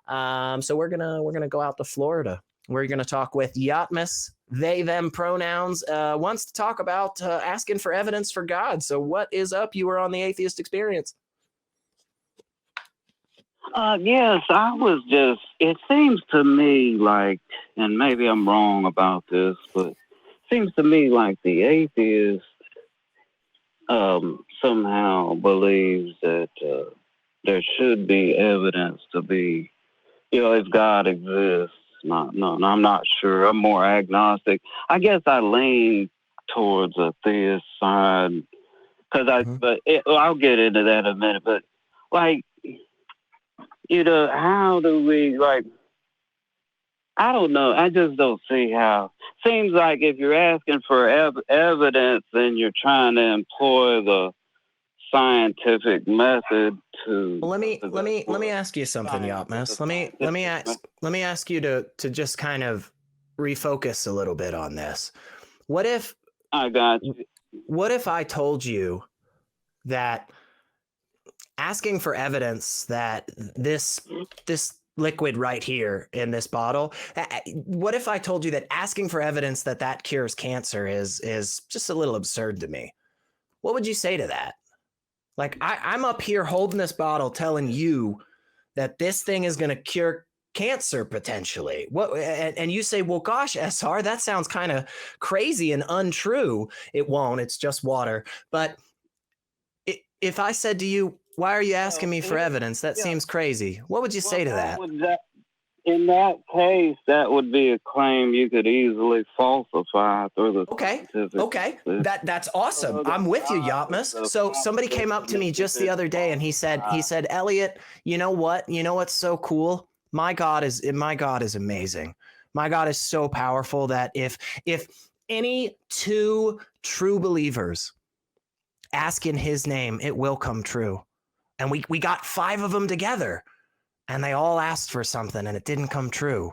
So we're gonna go out to Florida. We're gonna talk with Yatmas, they them pronouns. Wants to talk about asking for evidence for God. So what is up? You were on the Atheist Experience. Yes, I was just, it seems to me like, and maybe I'm wrong about this, but it seems to me like the atheist somehow believes that there should be evidence to be, if God exists. No, I'm not sure. I'm more agnostic. I guess I lean towards a theist side because I'll get into that in a minute, but like, how do we, like, I don't know. I just don't see how. Seems like if you're asking for evidence, then you're trying to employ the scientific method to. Well, let me ask you something, Yatmas. Let me ask you to just kind of refocus a little bit on this. What if I got you? What if I told you that asking for evidence that this liquid right here in this bottle, what if I told you that asking for evidence that that cures cancer is just a little absurd to me? What would you say to that? Like, I'm up here holding this bottle telling you that this thing is going to cure cancer potentially. And you say, well, gosh, SR, that sounds kind of crazy and untrue. It won't. It's just water. But if I said to you, why are you asking me for evidence? That seems crazy. What would you say to that? In that case, that would be a claim you could easily falsify through the Okay. That's awesome. I'm with you, Yatmas. So somebody came up to me just the other day and he said, Elliot, you know what? You know what's so cool? My God is amazing. My God is so powerful that if any two true believers ask in his name, it will come true. And we got 5 of them together and they all asked for something and it didn't come true.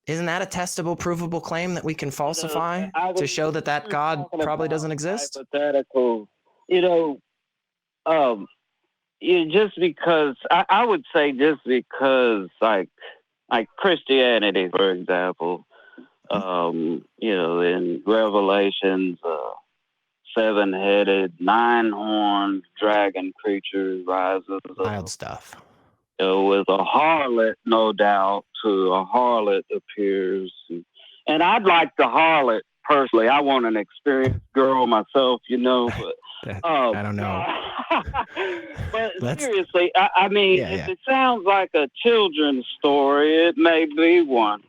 Isn't that a testable, provable claim that we can falsify to show that God probably doesn't exist? Hypothetical, just because I would say just because like Christianity, for example, in Revelations, 7-headed, 9-horned dragon creature rises up. Wild stuff. With a harlot, no doubt, a harlot appears. And I'd like the harlot, personally. I want an experienced girl myself, but I don't know. But seriously, I mean, if it sounds like a children's story, it may be one.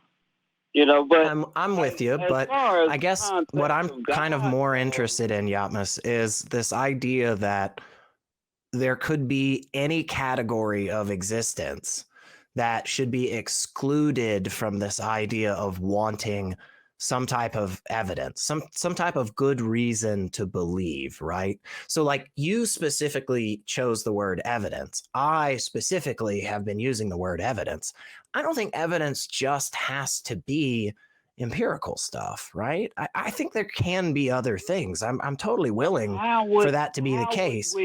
But I'm with you, but I guess what I'm kind of more interested in, Yatmas, is this idea that there could be any category of existence that should be excluded from this idea of wanting some type of evidence, some type of good reason to believe, right? So like you specifically chose the word evidence. I specifically have been using the word evidence. I don't think evidence just has to be empirical stuff, right? I think there can be other things. I'm totally willing for that to be the case.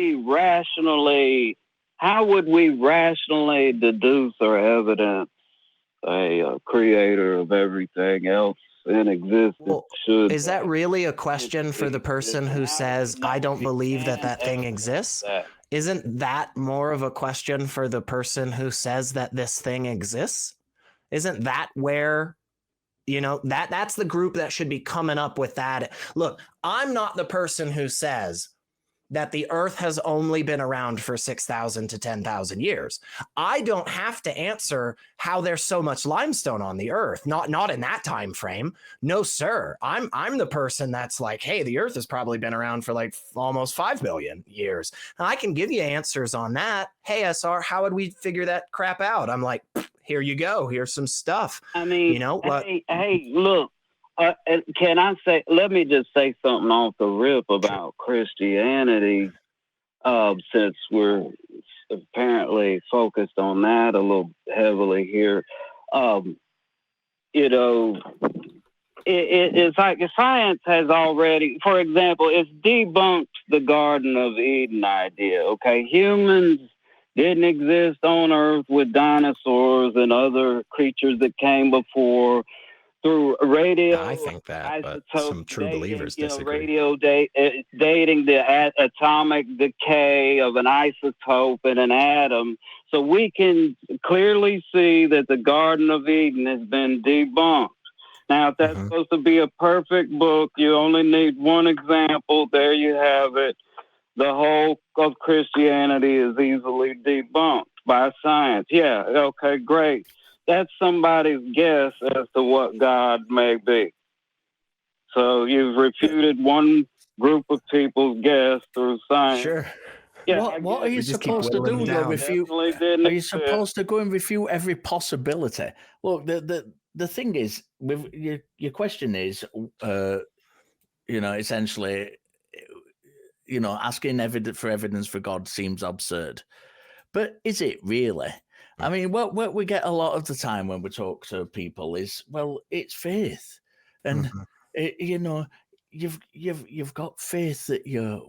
How would we rationally deduce or evidence a creator of everything else in existence? Well, is that really a question for the person who says, I don't believe that thing exists? Isn't that more of a question for the person who says that this thing exists? Isn't that where, that's the group that should be coming up with that? Look, I'm not the person who says that the earth has only been around for 6,000 to 10,000 years. I don't have to answer how there's so much limestone on the earth. Not in that time frame. No, sir. I'm the person that's like, hey, the earth has probably been around for like almost 5 million years. And I can give you answers on that. Hey, SR, how would we figure that crap out? I'm like, here you go. Here's some stuff. I mean, hey, look. Can I say? Let me just say something off the rip about Christianity, since we're apparently focused on that a little heavily here. It's like science has already, for example, it's debunked the Garden of Eden idea. Okay, humans didn't exist on Earth with dinosaurs and other creatures that came before, through radio, I think that, but isotope some true dating, believers disagree. radio dating the atomic decay of an isotope in an atom. So we can clearly see that the Garden of Eden has been debunked. Now, if that's supposed to be a perfect book, you only need one example. There you have it. The whole of Christianity is easily debunked by science. Yeah, okay, great. That's somebody's guess as to what God may be. So you've refuted one group of people's guess through science. Sure. Yeah, what are you supposed to do, though? Are you supposed to go and refute every possibility? Look, the thing is, with your question is, essentially, asking for evidence for God seems absurd. But is it really? I mean, what we get a lot of the time when we talk to people is, well, it's faith, and you've got faith that your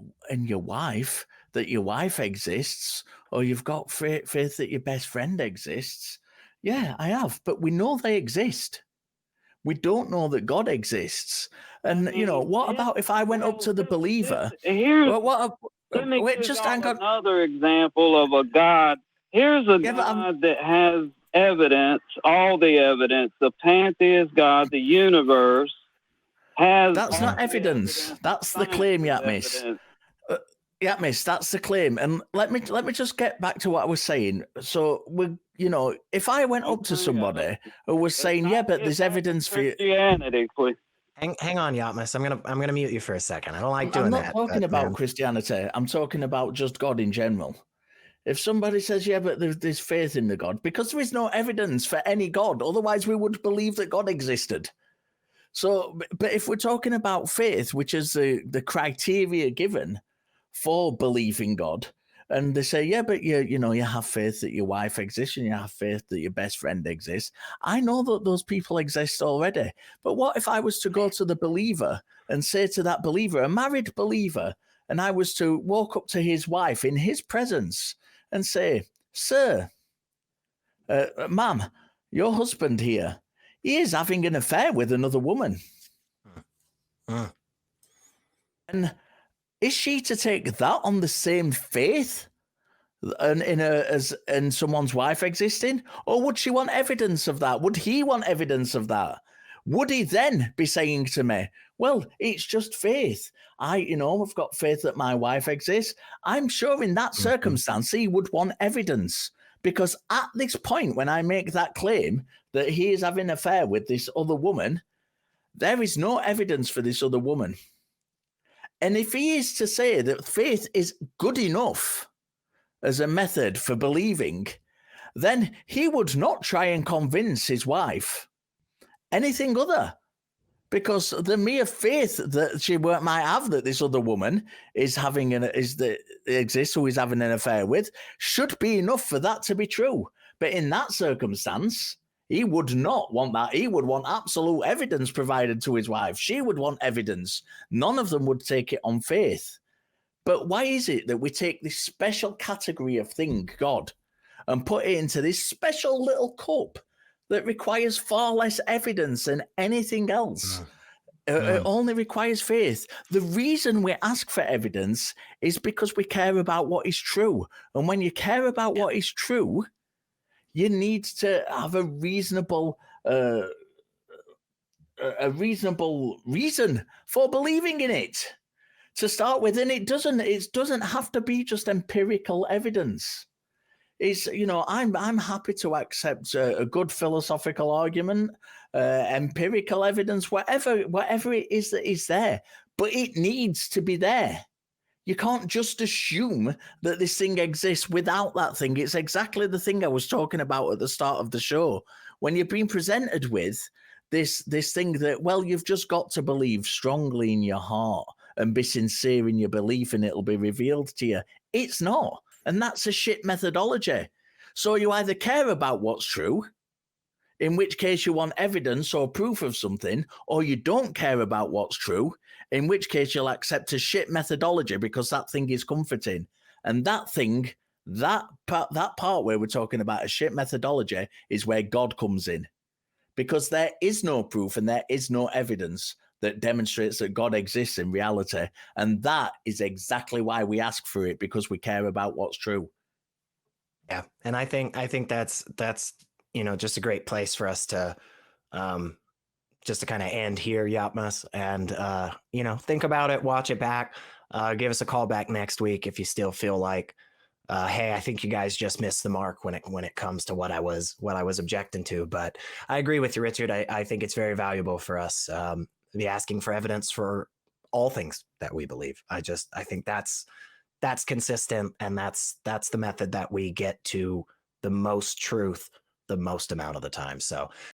wife exists, or you've got faith that your best friend exists. Yeah, I have, but we know they exist. We don't know that God exists. And what about if I went up to the believer? Just hang on. Another example of a God. Here's a God that has evidence, all the evidence. The pantheist God, the universe has. That's not evidence. That's the claim, Yatmis. Yatmis, that's the claim. And let me just get back to what I was saying. So if I went up to somebody who was saying, yeah, but there's evidence for Christianity, please. Hang on, Yatmis. I'm gonna mute you for a second. I don't like doing that. I'm not talking about Christianity. I'm talking about just God in general. If somebody says, yeah, but there's faith in the God, because there is no evidence for any God, otherwise we would believe that God existed. So, but if we're talking about faith, which is the criteria given for believing God, and they say, yeah, but you have faith that your wife exists and you have faith that your best friend exists. I know that those people exist already. But what if I was to go to the believer and say to that believer, a married believer, and I was to walk up to his wife in his presence and say, sir, ma'am, your husband here, he is having an affair with another woman. And is she to take that on the same faith in someone's wife existing? Or would she want evidence of that? Would he want evidence of that? Would he then be saying to me, well, it's just faith. I've got faith that my wife exists. I'm sure in that circumstance, he would want evidence. Because at this point, when I make that claim that he is having an affair with this other woman, there is no evidence for this other woman. And if he is to say that faith is good enough as a method for believing, then he would not try and convince his wife anything other. Because the mere faith that she might have that this other woman is exists who is having an affair with should be enough for that to be true. But in that circumstance, he would not want that. He would want absolute evidence provided to his wife. She would want evidence. None of them would take it on faith. But why is it that we take this special category of thing, God, and put it into this special little cup that requires far less evidence than anything else? It only requires faith. The reason we ask for evidence is because we care about what is true. And when you care about what is true, you need to have a reasonable reason for believing in it to start with. And it doesn't have to be just empirical evidence. It's, I'm happy to accept a good philosophical argument, empirical evidence, whatever it is that is there, but it needs to be there. You can't just assume that this thing exists without that thing. It's exactly the thing I was talking about at the start of the show. When you've been presented with this thing that, well, you've just got to believe strongly in your heart and be sincere in your belief and it'll be revealed to you. It's not. And that's a shit methodology. So you either care about what's true, in which case you want evidence or proof of something, or you don't care about what's true, in which case you'll accept a shit methodology because that thing is comforting. And that thing That part where we're talking about a shit methodology is where God comes in, because there is no proof and there is no evidence that demonstrates that God exists in reality. And that is exactly why we ask for it, because we care about what's true. Yeah. And I think that's, just a great place for us to, just to kind of end here, Yapmas, and, think about it, watch it back, give us a call back next week if you still feel like, hey, I think you guys just missed the mark when it comes to what I was objecting to. But I agree with you, Richard. I think it's very valuable for us to be asking for evidence for all things that we believe. I think that's consistent, and that's the method that we get to the most truth the most amount of the time. So